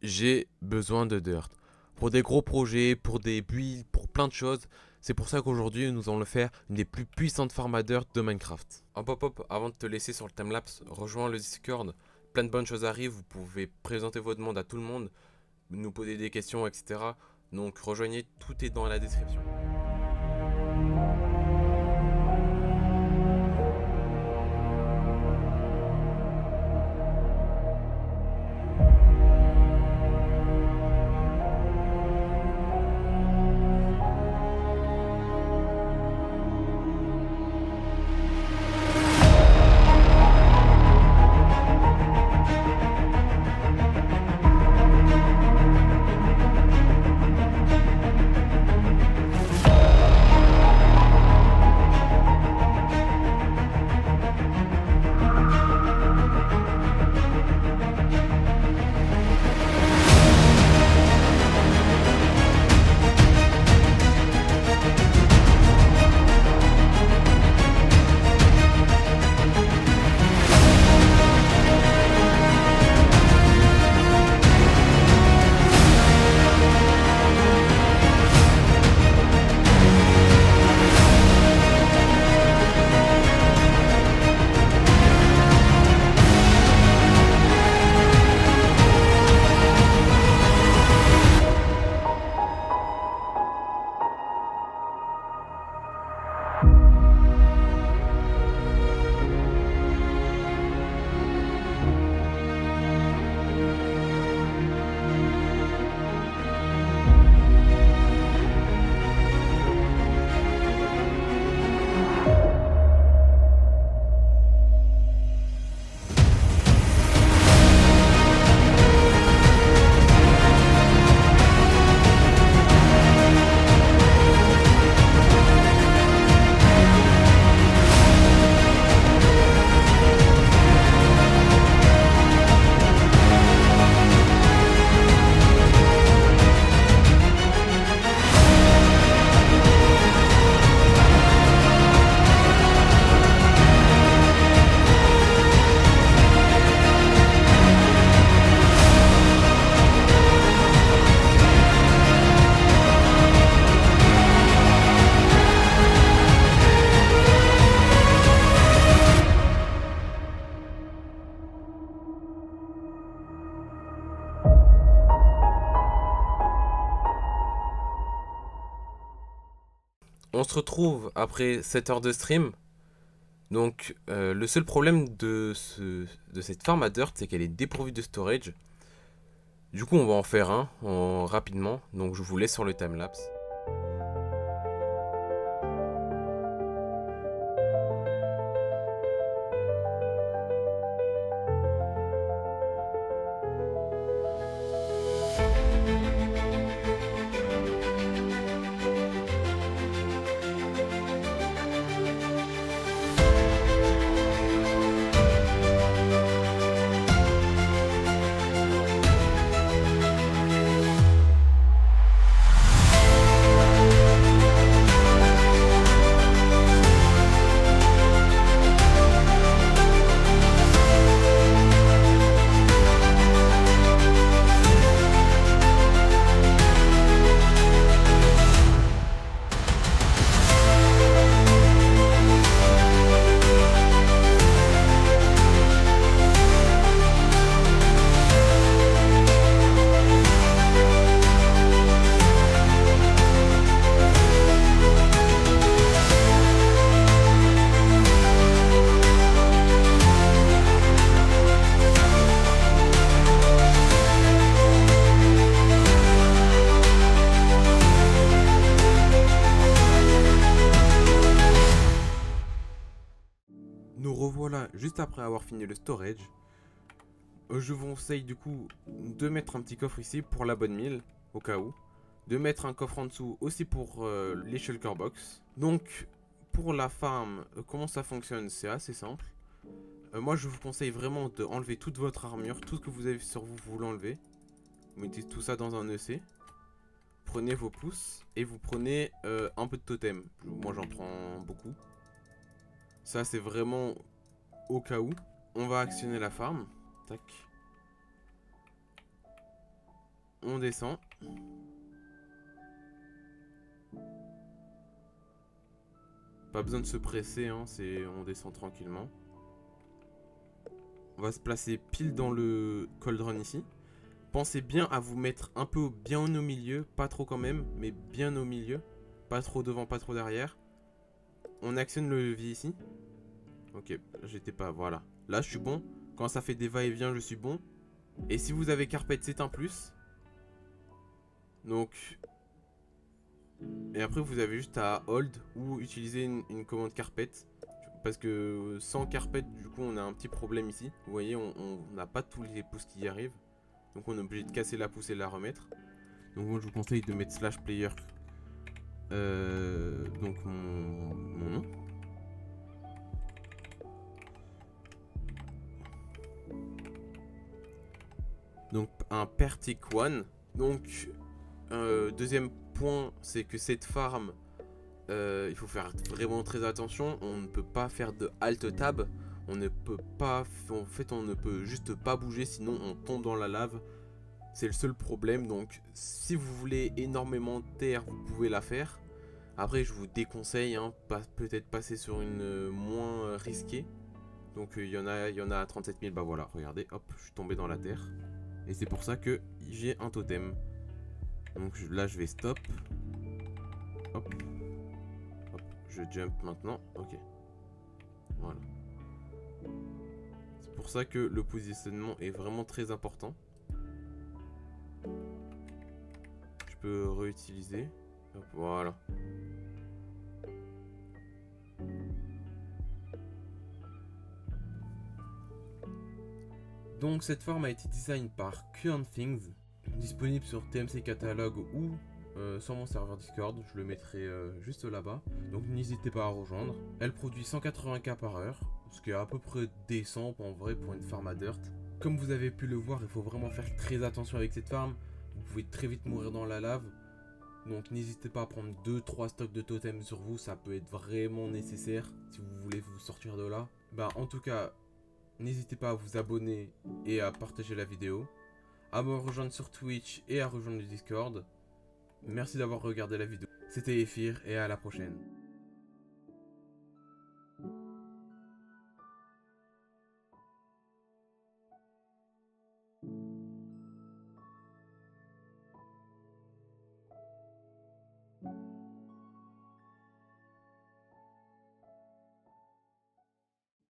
j'ai besoin de dirt. Pour des gros projets, pour des builds, pour plein de choses. C'est pour ça qu'aujourd'hui, nous allons le faire une des plus puissantes farms à dirt de Minecraft. En pop-up, avant de te laisser sur le timelapse, rejoins le Discord. Plein de bonnes choses arrivent, vous pouvez présenter vos demandes à tout le monde, nous poser des questions, etc. Donc rejoignez, tout est dans la description. On se retrouve après 7 heures de stream. Donc le seul problème de cette farm à dirt, c'est qu'elle est dépourvue de storage. Du coup on va en faire un rapidement. Donc je vous laisse sur le timelapse. Nous revoilà juste après avoir fini le storage. Je vous conseille du coup de mettre un petit coffre ici pour la bonne mille, au cas où. De mettre un coffre en dessous aussi pour les shulker box. Donc pour la farm, comment ça fonctionne? C'est assez simple. Moi je vous conseille vraiment de enlever toute votre armure, tout ce que vous avez sur vous, vous l'enlevez. Vous mettez tout ça dans un EC. Prenez vos pouces et vous prenez un peu de totem. Moi j'en prends beaucoup. Ça c'est vraiment au cas où. On va actionner la farm. Tac. On descend. Pas besoin de se presser, hein, on descend tranquillement. On va se placer pile dans le cauldron ici. Pensez bien à vous mettre un peu bien au milieu, pas trop quand même, mais bien au milieu. Pas trop devant, pas trop derrière. On actionne le levier ici. Ok, j'étais pas, voilà. Là, je suis bon. Quand ça fait des va-et-vient, je suis bon. Et si vous avez carpet, c'est un plus. Donc... Et après, vous avez juste à hold ou utiliser une commande carpet. Parce que sans carpet, du coup, on a un petit problème ici. Vous voyez, on n'a pas tous les pouces qui y arrivent. Donc on est obligé de casser la pouce et de la remettre. Donc moi, je vous conseille de mettre slash player. Donc mon nom. Donc un Pertic One. Donc deuxième point, c'est que cette farm, il faut faire vraiment très attention. On ne peut pas faire de alt tab. On ne peut pas, en fait, on ne peut juste pas bouger, sinon on tombe dans la lave. C'est le seul problème. Donc si vous voulez énormément de terre, vous pouvez la faire. Après, je vous déconseille, hein, peut-être passer sur une moins risquée. Donc il y en a à 37 000. Bah voilà, regardez, hop, je suis tombé dans la terre. Et c'est pour ça que j'ai un totem. Donc là, je vais stop. Hop. Hop. Je jump maintenant. Ok. Voilà. C'est pour ça que le positionnement est vraiment très important. Je peux réutiliser. Hop, voilà. Donc cette farm a été design par Current Things, disponible sur TMC Catalogue ou sur mon serveur Discord, je le mettrai juste là-bas. Donc n'hésitez pas à rejoindre. Elle produit 180k par heure, ce qui est à peu près décent en vrai pour une farm à dirt. Comme vous avez pu le voir, il faut vraiment faire très attention avec cette farm. Vous pouvez très vite mourir dans la lave. Donc n'hésitez pas à prendre 2-3 stocks de totems sur vous, ça peut être vraiment nécessaire si vous voulez vous sortir de là. Bah en tout cas, n'hésitez pas à vous abonner et à partager la vidéo, à me rejoindre sur Twitch et à rejoindre le Discord. Merci d'avoir regardé la vidéo. C'était Ephir et à la prochaine.